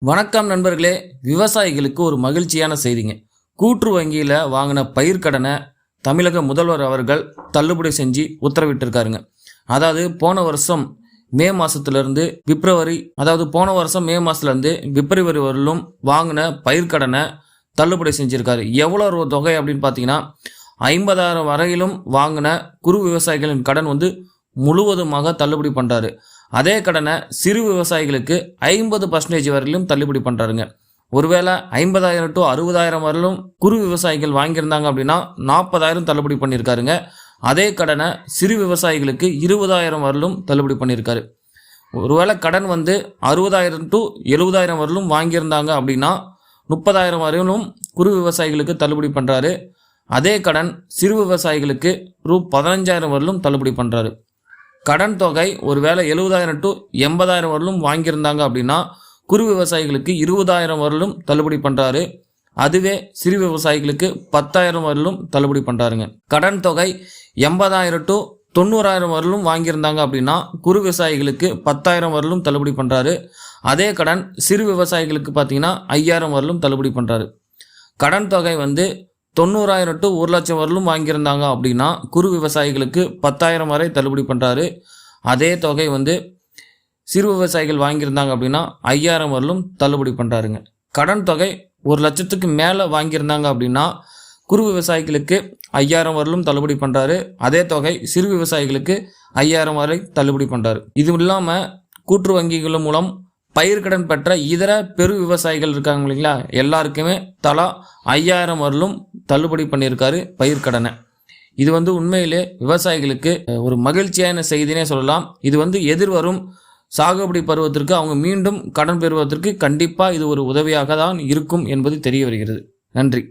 வணக்கம் நண்பர்களே, விவசாயிகளுக்கு ஒரு மகிழ்ச்சியான செய்திங்க. கூட்டுறவு வங்கியில் வாங்கின பயிர்க்கடனை தமிழக முதல்வர் அவர்கள் தள்ளுபடி செஞ்சு உத்தரவிட்டிருக்காருங்க. அதாவது போன வருஷம் மே மாதத்துலேருந்து பிப்ரவரி வரலும் வாங்கின பயிர்க்கடனை தள்ளுபடி செஞ்சுருக்காரு. எவ்வளோ தொகை அப்படின்னு பார்த்தீங்கன்னா 50,000 வரையிலும் வாங்கின குறு விவசாயிகளின் கடன் முழுவதுமாக தள்ளுபடி பண்ணுறாரு. அதே கடனை சிறு விவசாயிகளுக்கு 50% வரையிலும் தள்ளுபடி பண்ணுறாருங்க. ஒருவேளை 50,000 to 60,000 வரையிலும் குறு விவசாயிகள் வாங்கியிருந்தாங்க அப்படின்னா 40,000 தள்ளுபடி பண்ணியிருக்காருங்க. அதே கடனை சிறு விவசாயிகளுக்கு 20,000 வரலும் தள்ளுபடி பண்ணியிருக்காரு. ஒருவேளை கடன் 60,000 to 70,000 வரலும் வாங்கியிருந்தாங்க அப்படின்னா 30,000 வரையிலும் குறு விவசாயிகளுக்கு தள்ளுபடி பண்ணுறாரு. அதே கடன் சிறு விவசாயிகளுக்கு ரூ. 15,000 வரலும் தள்ளுபடி பண்ணுறாரு. கடன் தொகை ஒருவேளை 70,000 to 80,000 வரலும் வாங்கியிருந்தாங்க அப்படின்னா குறு விவசாயிகளுக்கு 20,000 வரலும் தள்ளுபடி பண்ணுறாரு. அதுவே சிறு விவசாயிகளுக்கு 10,000 வரலும் தள்ளுபடி பண்ணுறாருங்க. கடன் தொகை 80,000 to 90,000 வரலும் வாங்கியிருந்தாங்க அப்படின்னா குறு விவசாயிகளுக்கு 10,000 வரலும் தள்ளுபடி பண்ணுறாரு. அதே கடன் சிறு விவசாயிகளுக்கு பார்த்தீங்கன்னா 5,000 வரலும் தள்ளுபடி பண்ணுறாரு. கடன் தொகை 90,000 to 1,00,000 வரலும் வாங்கியிருந்தாங்க அப்படின்னா குறு விவசாயிகளுக்கு 10,000 வரை தள்ளுபடி பண்ணுறாரு. அதே தொகை சிறு விவசாயிகள் வாங்கியிருந்தாங்க அப்படின்னா 5,000 வரலும் தள்ளுபடி பண்ணுறாருங்க. கடன் தொகை 1,00,000க்கு மேலே வாங்கியிருந்தாங்க அப்படின்னா குறு விவசாயிகளுக்கு 5,000 வரலும் தள்ளுபடி பண்ணுறாரு. அதே தொகை சிறு விவசாயிகளுக்கு 5,000 வரை தள்ளுபடி பண்ணுறாரு. இது இல்லாமல் கூட்டுறவு வங்கிகள் மூலம் பயிர்க்கடன் பெற்ற இதர பெரு விவசாயிகள் இருக்காங்க இல்லைங்களா, எல்லாருக்குமே தலா 5,000 வரலும் தள்ளுபடி பண்ணியிருக்காரு பயிர்க்கடனை. இது உண்மையிலே விவசாயிகளுக்கு ஒரு மகிழ்ச்சியான செய்தினே சொல்லலாம். இது எதிர்வரும் சாகுபடி பருவத்திற்கு அவங்க மீண்டும் கடன் பெறுவதற்கு கண்டிப்பாக இது ஒரு உதவியாக தான் இருக்கும் என்பது தெரிய வருகிறது. நன்றி.